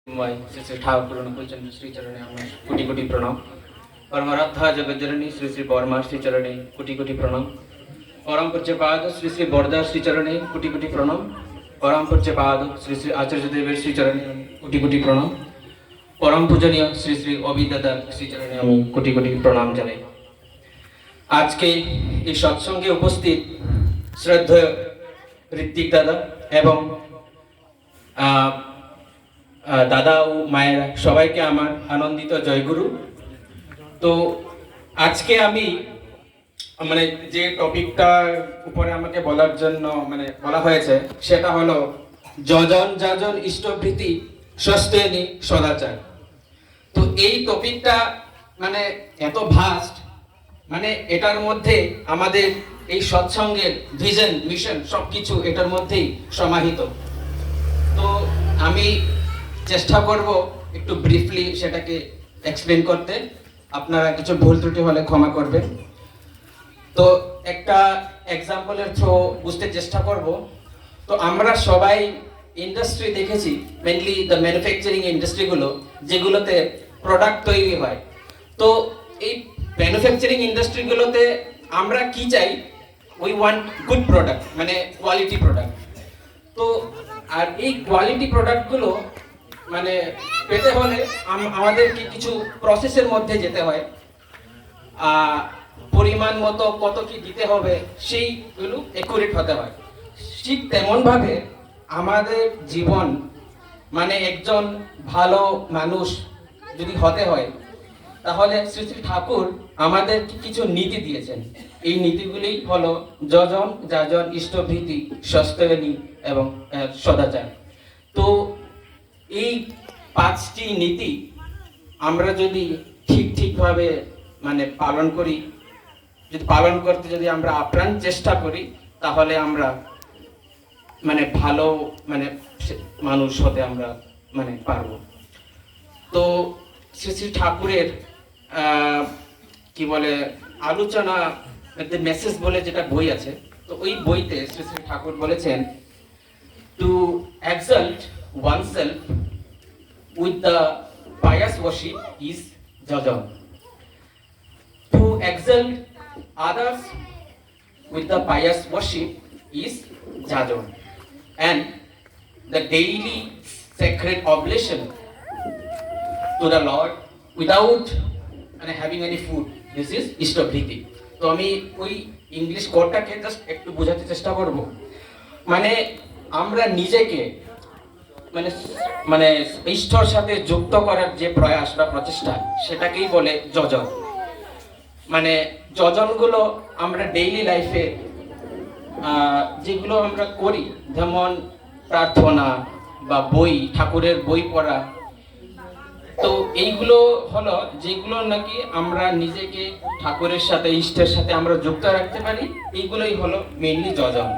श्री श्री ठाकुर अनुकूलचंद्र श्री चरणे আমার কোটি কোটি প্রণাম। परमाराध्या जगज्जननी श्री श्री बर्मा श्री चरणे कोटि कोटि प्रणाम। परम पूज्यपाद श्री श्री बरदा श्री चरणे कोटि कोटि प्रणाम। परम पूज्यपाद श्री श्री आचार्य देवेर श्री चरणे कोटि कोटि प्रणाम। परम पूजनीय श्री श्री अभिदादा श्री चरणे আমি কোটি কোটি প্রণাম জানাই। আজকে এই সৎসঙ্গে উপস্থিত শ্রদ্ধেয় ঋত্বিক দাদা এবং দাদা ও মায়েরা সবাইকে আমার আনন্দিত জয়গুরু। তো আজকে আমি মানে যে টপিকটার উপরে আমাকে বলার জন্য বলা হয়েছে সেটা হলো যজন যাজন ইষ্টভৃতি সস্তেনি সদাচার। তো এই টপিকটা এত ভাস্ট, এটার মধ্যে আমাদের এই সৎসঙ্গের ভিশন মিশন সবকিছু এটার মধ্যেই সমাহিত। তো আমি চেষ্টা করব একটু ব্রিফলি সেটাকে এক্সপ্লেন করতে। আপনারা কিছু ভুল ত্রুটি হলে ক্ষমা করবেন। তো একটা এক্সাম্পলের থ্রু বুঝতে চেষ্টা করব। তো আমরা সবাই ইন্ডাস্ট্রি দেখেছি, মেইনলি দ্য ম্যানুফ্যাকচারিং ইন্ডাস্ট্রিগুলো যেগুলোতে প্রোডাক্ট তৈরি হয়। তো এই ম্যানুফ্যাকচারিং ইন্ডাস্ট্রিগুলোতে আমরা কি চাই? We want good product, quality product. তো আর এই কোয়ালিটি প্রোডাক্টগুলো পেতে হলে আমাদেরকে কিছু প্রসেসের মধ্যে যেতে হয়। পরিমাণ মতো কত কি দিতে হবে সেইগুলো একুরেট হতে হয়। ঠিক তেমনভাবে আমাদের জীবন একজন ভালো মানুষ যদি হতে হয় তাহলে শ্রী শ্রী ঠাকুর আমাদেরকে কিছু নীতি দিয়েছেন। এই নীতিগুলি হলো যজন যাজন ইষ্টভৃতি সস্তেনি এবং সদাচার। তো এই পাঁচটি নীতি আমরা যদি ঠিকভাবে পালন করি, যদি পালন করতে যদি আমরা আপ্রাণ চেষ্টা করি তাহলে আমরা ভালো মানুষ হতে আমরা পারবো। তো শ্রী শ্রী ঠাকুরের কি বলে আলোচনা মেসেজ বলে যেটা বই আছে, তো ওই বইতে শ্রী শ্রী ঠাকুর বলেছেন two এক্সাল্ট oneself with the pious worship is jajan. To exalt others with the pious worship is jajan. And the daily sacred oblation to the Lord without having any food, this is ishtobhriti. তো আমি ওই English কোডটাকে just একটু বোঝাতে চেষ্টা করব। আমরা নিজেকে ঈশ্বর সাথে যুক্ত করার যে প্রয়াস বা প্রচেষ্টা সেটাকেই বলে যজন। যজনগুলো আমরা ডেইলি লাইফে যেগুলো আমরা করি, যেমন প্রার্থনা বা বই, ঠাকুরের বই পড়া, তো এইগুলো হলো যেগুলো নাকি আমরা নিজেকে ঠাকুরের সাথে ইষ্টের সাথে আমরা যুক্ত রাখতে পারি, এইগুলোই হলো মেইনলি যজন।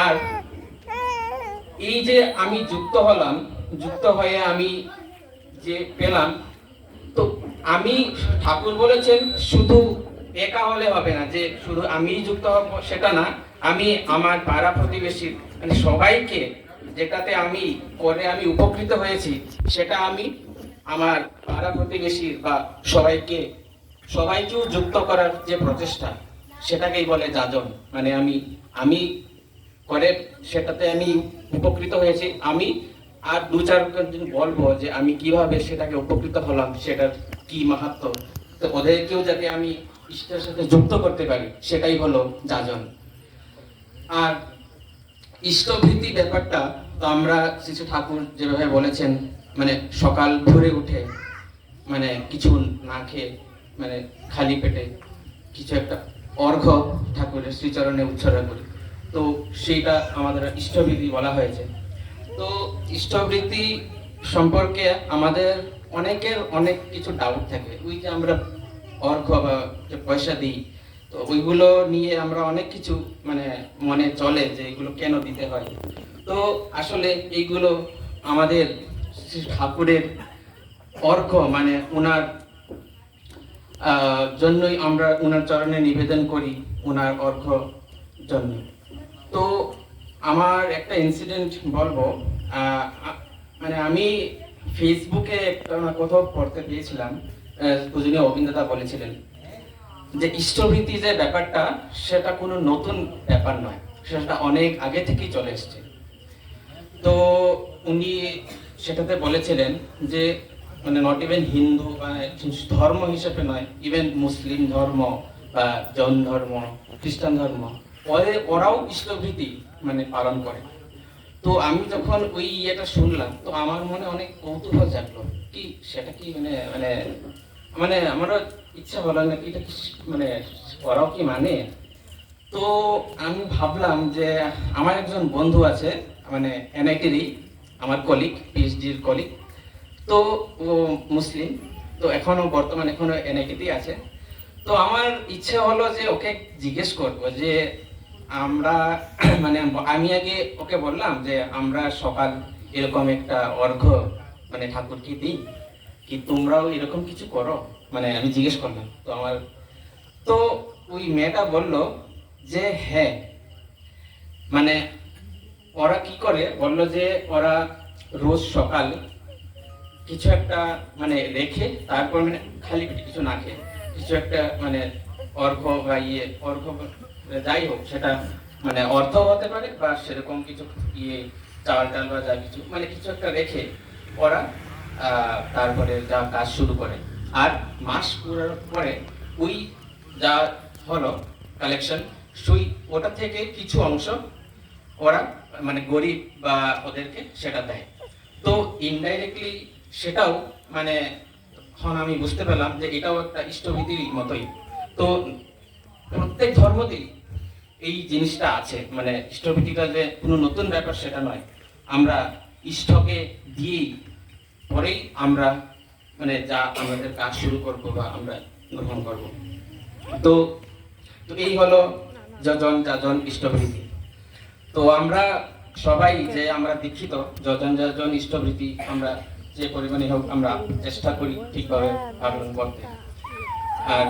আর এই যে আমি যুক্ত হলাম, যুক্ত হয়ে আমি যে পেলাম, তো আমি ঠাকুর বলেছেন শুধু একা হলে হবে না, যে শুধু আমি যুক্ত হব সেটা না, আমি আমার পাড়া প্রতিবেশী সবাইকে যেটাতে আমি করে আমি উপকৃত হয়েছি সেটা আমি আমার পাড়া প্রতিবেশী বা সবাইকেও যুক্ত করার যে প্রচেষ্টা সেটাকেই বলে যাজন। আমি করে সেটাতে আমি উপকৃত হয়েছি, আমি আর দু চারজন বলবো যে আমি কিভাবে সেটাকে উপকৃত হলাম, সেটার কি মাহাত্ম্য, তো ওদেরকেও যাতে আমি ঈশ্বরের সাথে যুক্ত করতে পারি সেটাই হলো যাজন। আর ইষ্টভৃতি ব্যাপারটা তো আমরা শ্রী শ্রী ঠাকুর যেভাবে বলেছেন, সকাল ভোরে উঠে কিছু না খেয়ে খালি পেটে কিছু একটা অর্ঘ্য ঠাকুরের শ্রীচরণে উৎসর্গ করি, তো সেইটা আমাদের ইষ্টভৃতি বলা হয়েছে। তো ইষ্টভৃতি সম্পর্কে আমাদের অনেকের অনেক কিছু ডাউট থাকে। ওই যে আমরা অর্ঘ্য বা যে পয়সা দিই, তো ওইগুলো নিয়ে আমরা অনেক কিছু মনে চলে যে এগুলো কেন দিতে হয়। তো আসলে এইগুলো আমাদের ঠাকুরের অর্ঘ্য ওনার জন্যই আমরা ওনার চরণে নিবেদন করি, ওনার অর্ঘ্য জন্য। তো আমার একটা ইনসিডেন্ট বলবো। মানে আমি ফেসবুকে একটা না কোথাও পড়তে পেয়েছিলাম, পূজনীয় অবিন্দতা বলেছিলেন যে ইষ্টভীতি যে ব্যাপারটা সেটা কোনো নতুন ব্যাপার নয়, সেটা অনেক আগে থেকেই চলে এসেছে। তো উনি সেটাতে বলেছিলেন যে মানে নট ইভেন হিন্দু বা ধর্ম হিসেবে নয়, ইভেন মুসলিম ধর্ম বা জৈন ধর্ম, খ্রিস্টান ধর্ম, ওরাও ইষ্টভীতি মানে পালন করে। তো আমি যখন ওই ইয়েটা শুনলাম তো আমার মনে অনেক কৌতূহল জাগলো, কি সেটা কি মানে মানে মানে আমারও ইচ্ছা হলো নাকি এটা কি মানে ওরাও কি মানে। তো আমি ভাবলাম যে আমার একজন বন্ধু আছে মানে এনআইটিরই, আমার কলিগ, পিএইচডির কলিগ। তো ও মুসলিম, তো এখনো বর্তমানে এখনো এনআইটিতেই আছে। তো আমার ইচ্ছে হলো যে ওকে জিজ্ঞেস করবো যে আমরা মানে আমি আগে ওকে বললাম যে আমরা সকাল এরকম একটা অর্ঘ্য মানে ঠাকুরকে দিই, কি তোমরাও এরকম কিছু করো, মানে আমি জিজ্ঞেস করলাম। তো আমার তো ওই মেয়েটা বলল যে হ্যাঁ, মানে ওরা কি করে বললো যে ওরা রোজ সকাল কিছু একটা মানে রেখে তারপর মানে খালি পেটে কিছু না খেয়ে কিছু একটা মানে অর্ঘ্য বা অর্ঘ্য যাই হোক সেটা মানে অর্থ হতে পারে বা সেরকম কিছু চাল টাল বা যা কিছু মানে কিছু একটা রেখে ওরা তারপরে যা কাজ শুরু করে। আর মাস পুরার পরে ওই যা হলো কালেকশন, সুই ওটা থেকে কিছু অংশ ওরা মানে গরিব বা ওদেরকে সেটা দেয়। তো ইনডাইরেক্টলি সেটাও মানে এখন আমি বুঝতে পেলাম যে এটাও একটা ইষ্টভীতির মতোই। তো প্রত্যেক ধর্মতেই এই জিনিসটা আছে, মানে ইষ্টভীতিটা যে কোনো নতুন ব্যাপার সেটা নয়। আমরা ইষ্টকে দিয়েই পরেই আমরা মানে যা আমাদের কাজ শুরু করব বা আমরা গ্রহণ করব। তো তো এই হলো যজন যাজন ইষ্টভীতি। তো আমরা সবাই যে আমরা দীক্ষিত, যজন যাজন ইষ্টভীতি আমরা যে পরিমাণে হোক আমরা চেষ্টা করি ঠিকভাবে পালন করতে। আর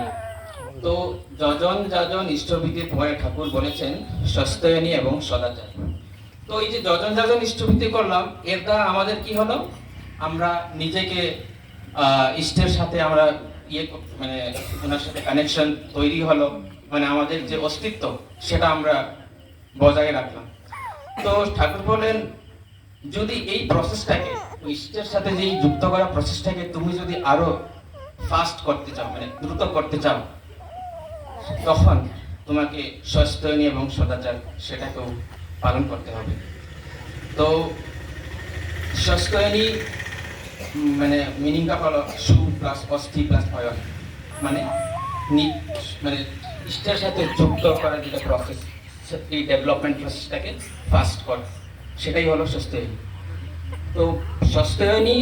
তো যজন যাজন ইষ্টভীতির পরে ঠাকুর বলেছেন সস্তায়নী এবং সদাচার। তো এই যে যজন যাজন ইষ্টভীতি করলাম, এর দ্বারা আমাদের কি হলো, আমরা নিজেকে ইষ্টের সাথে আমরা মানে ওনার সাথে কানেকশন তৈরি হলো, মানে আমাদের যে অস্তিত্ব সেটা আমরা বজায় রাখলাম। তো ঠাকুর বলেন যদি এই প্রসেসটাকে ইষ্টের সাথে যে যুক্ত করা প্রসেসটাকে তুমি যদি আরো ফাস্ট করতে চাও মানে দ্রুত করতে চাও, তখন তোমাকে সস্তায়নী এবং সদাচার সেটাকেও পালন করতে হবে। তো সস্তায়নী মানে মিনিংটা হলো সু প্লাস অস্থি প্লাস অয়ন, মানে মানে ইষ্টের সাথে যুক্ত করার যেটা প্রসেস, এই ডেভেলপমেন্ট প্রসেসটাকে ফাস্ট করা, সেটাই হলো সস্তায়নী। তো সস্তায়নী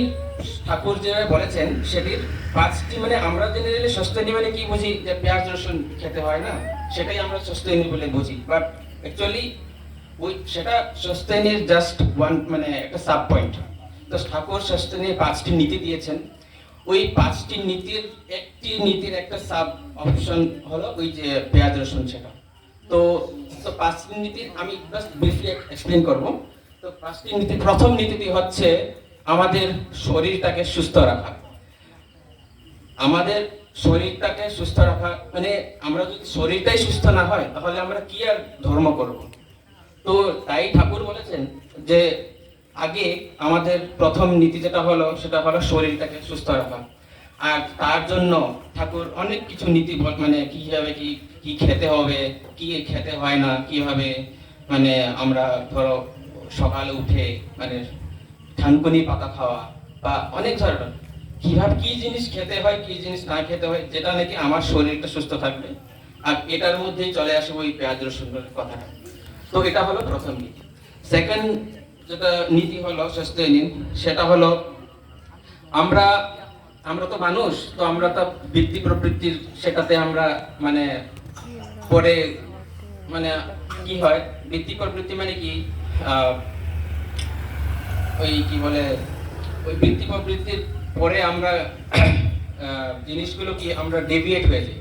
ঠাকুর যেভাবে বলেছেন সেটির 5টি মানে আমরা জেনারেলি সস্তায়নী মানে কি বুঝি যে পেঁয়াজ রসুন খেতে হয় না, সেটাই আমরা সস্তায়নী বলে বুঝি। বাট অ্যাকচুয়ালি ওই সেটা সস্তায়নীর জাস্ট ওয়ান মানে একটা সাব পয়েন্ট। তো ঠাকুর সস্তায়নীর 5টি নীতি দিয়েছেন, ওই 5টি নীতির একটি নীতির একটা সাব অপশন হলো ওই যে পেঁয়াজ রসুন সেটা। তো তো 5টি নীতি আমি জাস্ট ব্রিফলি এক্সপ্লেন করব। তো 5টি নীতি, প্রথম নীতিটি হচ্ছে আমাদের শরীরটাকে সুস্থ রাখা। আমাদের শরীরটাকে সুস্থ রাখা মানে আমরা যদি শরীরটাই সুস্থ না হয় তাহলে আমরা কি আর ধর্ম করব। তো তাই ঠাকুর বলেছেন যে আগে আমাদের প্রথম নীতি যেটা হলো সেটা হলো শরীরটাকে সুস্থ রাখা। আর তার জন্য ঠাকুর অনেক কিছু নীতি মানে কিভাবে কি কি খেতে হবে, কি খেতে হয় না, কিভাবে মানে আমরা ধরো সকালে উঠে মানে থানকুনি পাতা খাওয়া বা অনেক ধরনের কিভাবে কি জিনিস খেতে হয় কি জিনিস না খেতে হয়, যেটা নাকি আমার শরীরটা সুস্থ থাকবে। আর এটার মধ্যেই চলে আসে ওই পেঁয়াজ রসুনের কথাটা। তো এটা হলো প্রথম নীতি। সেকেন্ড যেটা নীতি হলো সস্তায়নী, সেটা হলো আমরা আমরা তো মানুষ, তো আমরা তো বৃত্তি প্রবৃত্তির সেটাতে আমরা মানে পরে মানে কি হয় বৃত্তি প্রবৃত্তি মানে কি ওই কি বলে ওই বৃত্তি প্রবৃত্তির পরে আমরা জিনিসগুলো কি আমরা ডেভিয়েট হয়ে যাই।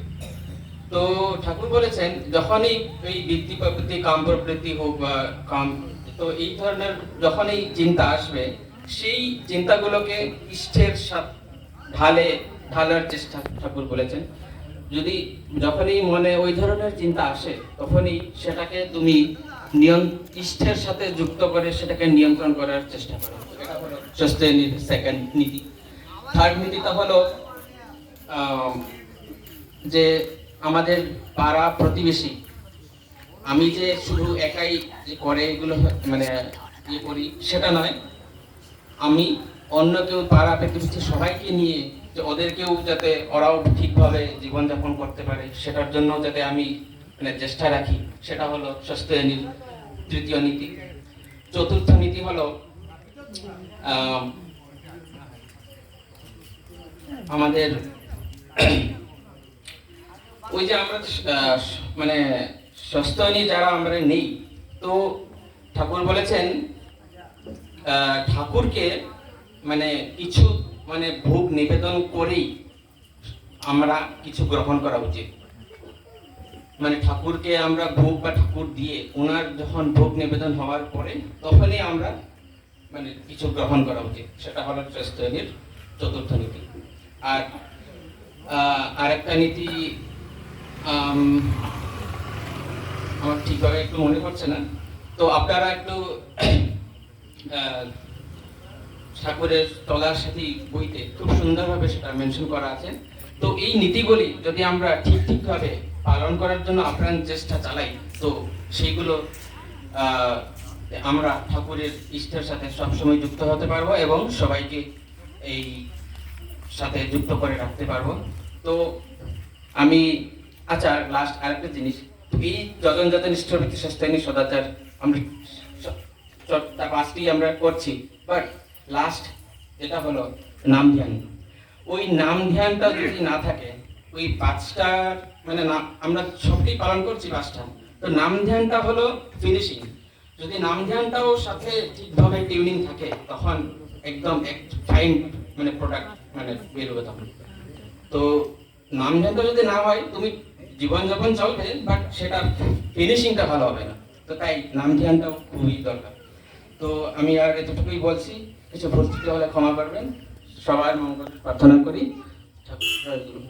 তো ঠাকুর বলেছেন যখনই এই বৃত্তি প্রবৃত্তি কাম প্রবৃত্তি হোক বা কাম, তো এই ধরনের যখন এই চিন্তা আসবে সেই চিন্তাগুলোকে ইষ্টের সাথে ঢালার চেষ্টা ঠাকুর বলেছেন। যখনই মনে ওই ধরনের চিন্তা আসে, তখনই সেটাকে তুমি ইষ্টের সাথে যুক্ত করে সেটাকে নিয়ন্ত্রণ করার চেষ্টা করো। এটা হলো স্বস্তিনীর সেকেন্ড নীতি। থার্ড নীতিটা হলো যে আমাদের পাড়া প্রতিবেশী, আমি যে শুধু একাই যে করে এগুলো মানে ইয়ে করি সেটা নয়, আমি অন্য কেউ পাড়া প্রতিবেশী সবাইকে নিয়ে যে ওদেরকেও যাতে ওরাও ঠিকভাবে জীবনযাপন করতে পারে সেটার জন্য যাতে আমি মানে চেষ্টা রাখি, সেটা হলো স্বস্তিনীর তৃতীয় নীতি। চতুর্থ নীতি হলো আমাদের ওই যে আমরা মানে স্বস্তিনী যারা আমরা নেই, তো ঠাকুর বলেছেন ঠাকুরকে মানে কিছু মানে ভোগ নিবেদন করেই আমরা কিছু গ্রহণ করা উচিত। মানে ঠাকুরকে আমরা ভোগ বা ঠাকুর দিয়ে ওনার যখন ভোগ নিবেদন হওয়ার পরে তখনই আমরা মানে কিছু গ্রহণ করা উচিত, সেটা হলো স্বস্তিনীর চতুর্থ নীতি। আর আরেকটা নীতি আমার ঠিকভাবে একটু মনে পড়ছে না, তো আপনারা একটু ঠাকুরের তলার সাথে বইতে খুব সুন্দরভাবে সেটা মেনশন করা আছে। তো এই নীতিগুলি যদি আমরা ঠিকভাবে পালন করার জন্য আপ্রাণ চেষ্টা চালাই, তো সেইগুলো আমরা ঠাকুরের ইষ্টের সাথে সবসময় যুক্ত হতে পারবো এবং সবাইকে এই সাথে যুক্ত করে রাখতে পারবো। তো আমি আচ্ছা লাস্ট আরেকটা জিনিস, এই যতন ইষ্টভৃতি স্বস্তিনী সদাচার আমরা পাঁচটি আমরা করছি, বাট লাস্ট যেটা হলো নাম ধ্যান। ওই নাম ধ্যানটা যদি না থাকে, ওই পাঁচটার মানে আমরা সবটাই পালন করছি পাঁচটা, তো নাম ধ্যানটা হলো ফিনিশিং। যদি নাম ধ্যানটাও সাথে ঠিকভাবে টিউনিং থাকে, তখন একদম ফাইন মানে প্রোডাক্ট মানে বেরোবে তখন। তো নাম ধ্যানটা যদি না হয়, তুমি জীবনযাপন চলবে বাট সেটা ফিনিশিংটা ভালো হবে না। তো তাই নাম ধ্যানটাও খুবই দরকার। তো আমি আর এতটুকুই বলছি, কিছু ভুল ত্রুটি হলে ক্ষমা করবেন। সবার মঙ্গল প্রার্থনা করি। ঠাকুর জয় গুরু।